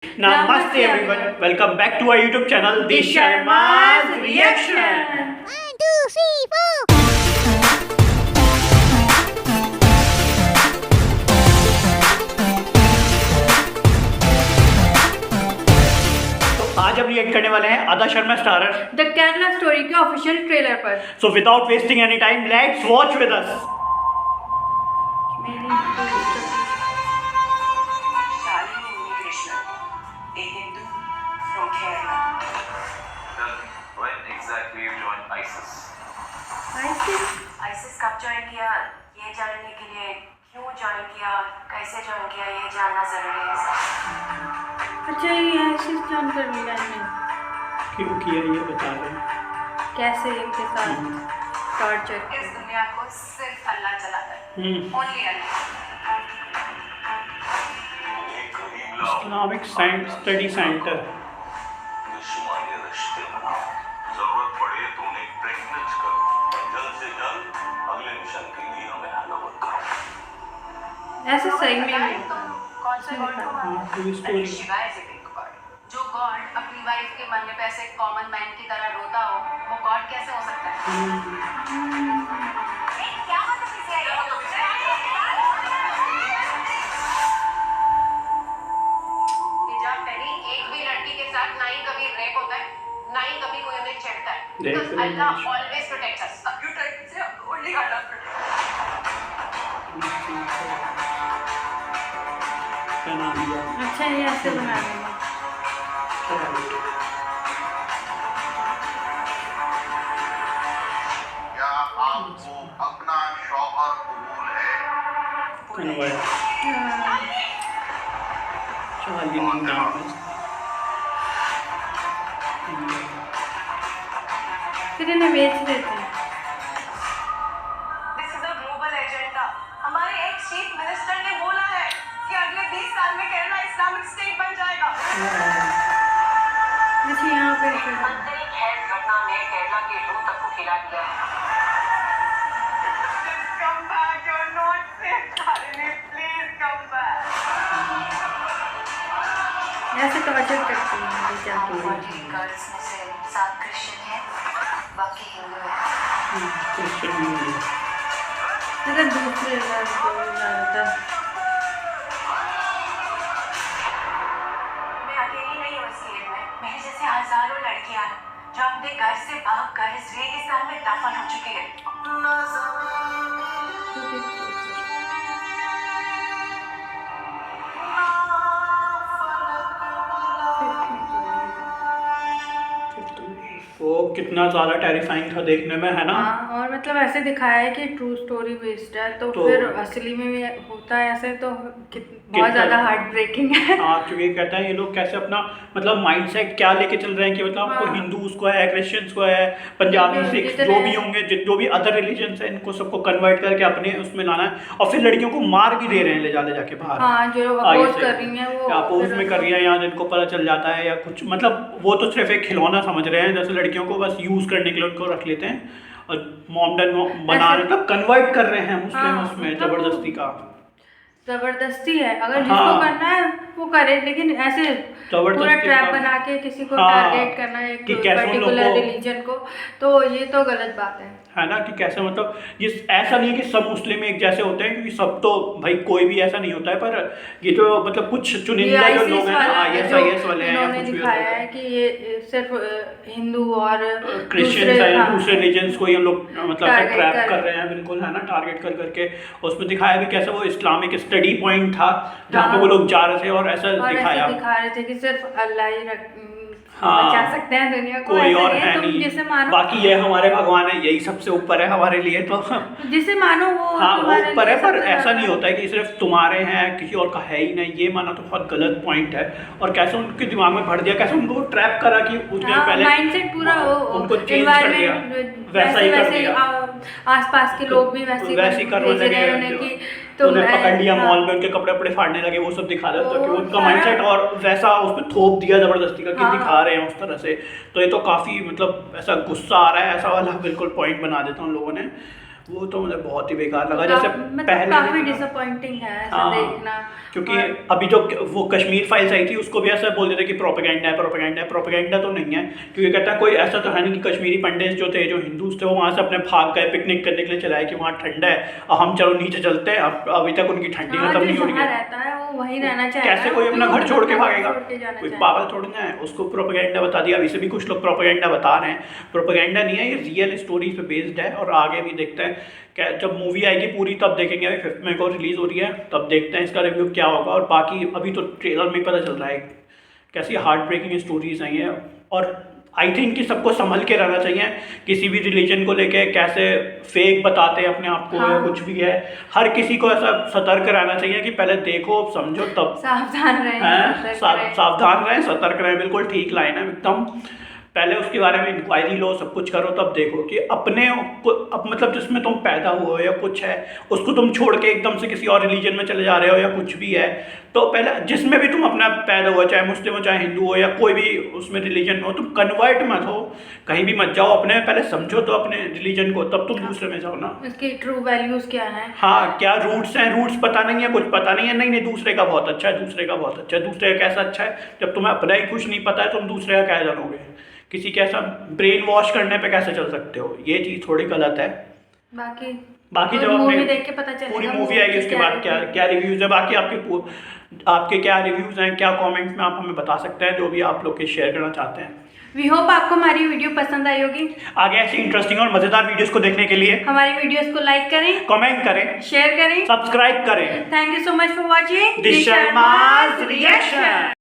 Namaste everyone, welcome back to our YouTube channel, The Sharma's Reaction. 1, 2, 3, 4. तो आज हम react करने वाले हैं आदा Sharma starrer the Kerala story के ऑफिशियल ट्रेलर पर। So without wasting any time let's watch with us. A Hindu from Kerala. Tell me, when exactly you joined ISIS? ISIस कब ज्वाइन किया ये जानने के लिए क्यों ज्वाइन किया कैसे ज्वाइन किया ये जानना जरूरी है। अच्छा, ये आशीष जान कर मिला है क्यों किया ये बता रहे हैं। कैसे इनके साथ टॉर्चर। इस दुनिया को सिर्फ अल्लाह चलाता है। Only Allah. Islamic study centre. दुश्मनी रिश्ते बनाओ, जरूरत पड़े तो उन्हें प्रेग्नेंट करो, जल्द से जल्द अगले मिशन के लिए हमें हैंडओवर करो। ऐसे सही में नहीं तुम कौन से गॉड को मानते हो? Story Shiva is a big God. जो गॉड अपनी वाइफ के मरने पे ऐसे कॉमन मैन की तरह रोता हो वो गॉड कैसे हो सकता है? क्या बदतमीजी है ये? हिजाब पहनी एक भी लड़की के साथ ना ही कभी रेप होता है ना ही कभी कोई उन्हें छेड़ता है। Because Allah always protects us. You try to say only Allah protects. क्या नाम दिया? अच्छा, ये ऐसे बना देंगे। क्या आपको अपना शौहर कबूल है? कन्वर्ट हाँ, चार्ली नाम है। फिर इन्हें बेच देते हैं। This is a global agenda. हमारे एक चीफ मिनिस्टर ने बोला है कि अगले 20 साल में केरला इस्लामिक स्टेट बन जाएगा। अच्छा, यहाँ पे फिर मंत्री खैर घटना ने केरला की रूह तक को खिला दिया। Just come back. You're not safe, Shaलिनी. Please come back. ऐसे टॉर्चर करते हैं बेचारे। 40 गर्ल्स में से 7 क्रिश्चियन हैं, बाकी हिंदू हैं। Christian movie. अगर दूसरे लड़कों ज़्यादातर मैं अकेली नहीं हूँ इस केस में। मेरे जैसे हजारों लड़कियां हैं जो अपने घर से भागकर इस रेगिस्तान में दफन हो चुकी हैं। वो कितना ज़्यादा टेरिफाइंग था देखने में, है ना। हाँ, और मतलब ऐसे दिखाया है कि ट्रू स्टोरी बेस्ड है, तो फिर असली में भी होता है ऐसे, तो बहुत ज़्यादा हार्ट ब्रेकिंग है। हाँ, क्योंकि कहता है ये लोग कैसे अपना मतलब माइंडसेट क्या लेके चल रहे हैं कि मतलब आपको हिंदूज को है, क्रिश्चियंस को है, पंजाबी, सिख जो भी होंगे, जो भी अदर रिलीजन्स हैं, इनको सबको कन्वर्ट करके अपने उसमें लाना है और फिर लड़कियों को मार भी दे रहे हैं ले जाके बाहर। हाँ, जो अपोज कर रही हैं वो अपोज में कर रही है, या जिनको पता चल जाता है या कुछ, मतलब वो तो सिर्फ एक खिलौना समझ रहे हैं, जैसे लड़कियों को बस यूज करने के लिए उनको रख लेते हैं और मॉमडन बना रहे, मतलब कन्वर्ट कर रहे हैं मुस्लिम उसमें जबरदस्ती का। जबरदस्ती है, अगर जिसको करना है वो करे, लेकिन ऐसे पूरा ट्रैप बना के किसी को टारगेट करना है एक पर्टिकुलर रिलीजन को, तो ये तो गलत बात है ना। कि कैसे मतलब ये ऐसा नहीं है कि सब मुस्लिम एक जैसे होते हैं, क्योंकि सब तो भाई कोई भी ऐसा नहीं होता है, पर ये जो मतलब कुछ चुनिंदा जो लोग हैं IS वाले हैं, इन्होंने दिखाया है कि ये सिर्फ हिंदू और क्रिश्चियन दूसरे रिलीजन्स को ये लोग मतलब ट्रैप कर रहे हैं, बिल्कुल, है ना, टारगेट कर करके। उसमें दिखाया भी कैसे वो इस्लामिक स्टडी पॉइंट था जहाँ पे वो लोग जा रहे थे और ऐसा दिखा रहे थे कि सिर्फ अल्लाह ही बचा सकते हैं दुनिया को, कोई और है तुम नहीं, जिसे मानो, बाकी ये हमारे भगवान है, यही सबसे ऊपर है हमारे लिए, तो जिसे मानो वो वो ऊपर है। पर ऐसा नहीं होता है कि सिर्फ तुम्हारे हैं, किसी और का है ही नहीं, ये माना तो बहुत गलत पॉइंट है। और कैसे उनके दिमाग में भर दिया, कैसे उनको ट्रैप करा कि उसने पहले माइंडसेट पूरा उनको चेंज कर दिया, वैसा ही कर दिया, आसपास के लोग भी वैसे करने लगे, तो उन्हें पकड़ लिया मॉल में, उनके कपड़े वपड़े फाड़ने लगे, वो सब दिखा रहे थे कि उनका माइंडसेट और वैसा उसमें थोप दिया जबरदस्ती का कि दिखा रहे हैं उस तरह से। तो ये तो काफ़ी मतलब ऐसा गुस्सा आ रहा है, ऐसा वाला बिल्कुल पॉइंट बना देता उन लोगों ने। वो तो मुझे बहुत ही बेकार लगा। तो जैसे मतलब पहले काफी डिसअपॉइंटिंग है ऐसा हाँ, देखना। क्योंकि और अभी जो वो कश्मीर फाइल्स आई थी उसको भी ऐसा बोल देते कि प्रोपेगेंडा है, प्रोपेगेंडा है। प्रोपेगेंडा तो नहीं है, क्योंकि कहता है कोई ऐसा तो है नहीं कि कश्मीरी पंडित जो थे, जो हिंदूज थे, वो वहाँ से अपने भाग गए पिकनिक करने के लिए चलाए कि वहाँ ठंडा है और हम चलो नीचे चलते हैं। अब अभी तक उनकी ठंडी हाँ, खत्म जो नहीं हो रही जहाँ है। रहता है वो वहीं रहना चाहेगा। कैसे कोई अपना क्यों घर छोड़ के अपना घर भागेगा? छोड़ के जाना कोई चाहेगा? पागल थोड़ी ना है। उसको प्रोपेगेंडा बता दिया। अभी से भी कुछ लोग प्रोपेगेंडा बता रहे हैं, प्रोपेगेंडा नहीं है, ये रियल स्टोरीज पे बेस्ड है। और आगे भी देखते हैं क्या, जब मूवी आएगी पूरी तब देखेंगे। अभी 5 मई को रिलीज हो रही है, तब देखते हैं इसका रिव्यू क्या होगा। और बाकी अभी तो ट्रेलर में ही पता चल रहा है कैसी हार्ट ब्रेकिंग स्टोरीज आई हैं। और आई थिंक कि सबको संभल के रहना चाहिए किसी भी रिलीजन को लेके, कैसे फेक बताते हैं अपने आप को या कुछ भी है। हर किसी को ऐसा सतर्क रहना चाहिए कि पहले देखो समझो तब सावधान रहें, सतर्क रहें। सावधान रहें, सतर्क रहें। बिल्कुल ठीक लाइन है एकदम। पहले उसके बारे में इंक्वायरी लो, सब कुछ करो, तब देखो कि अपने अब मतलब जिसमें तुम पैदा हुए हो या कुछ है, उसको तुम छोड़ के एकदम से किसी और रिलीजन में चले जा रहे हो या कुछ भी है, तो पहले जिसमें भी तुम अपना पैदा हुआ, चाहे मुस्लिम हो चाहे हिंदू हो या कोई भी उसमें रिलीजन में हो, तुम कन्वर्ट मत हो, कहीं भी मत जाओ। अपने पहले समझो तो अपने रिलीजन को, तब तुम दूसरे में जाओ ना। उसके ट्रू वैल्यूज क्या हैं? हाँ, क्या रूट्स हैं, रूट्स पता नहीं है, कुछ पता नहीं है। नहीं दूसरे का बहुत अच्छा है, दूसरे का बहुत अच्छा है। दूसरे का कैसा अच्छा है? जब तुम्हें अपना ही कुछ नहीं पता है, तुम दूसरे का क्या जानोगे? किसी के ऐसा ब्रेन वॉश करने पे कैसे चल सकते हो? ये चीज़ थोड़ी गलत है। बाकी जब मूवी देख के पता चलेगा, पूरी मूवी आएगी उसके बाद क्या रिव्यूज़ है। बाकी आपके क्या रिव्यूज़ हैं, क्या कमेंट्स में आप हमें बता सकते हैं, जो भी आप लोग के शेयर करना चाहते हैं। वी होप आपको हमारी वीडियो पसंद आई होगी। आगे ऐसी इंटरेस्टिंग और मज़ेदार वीडियोस को देखने के लिए हमारी वीडियोस को लाइक करें, कमेंट करें, शेयर करें, सब्सक्राइब करें। Thank you so much for watching this शर्मा's रिएक्शन।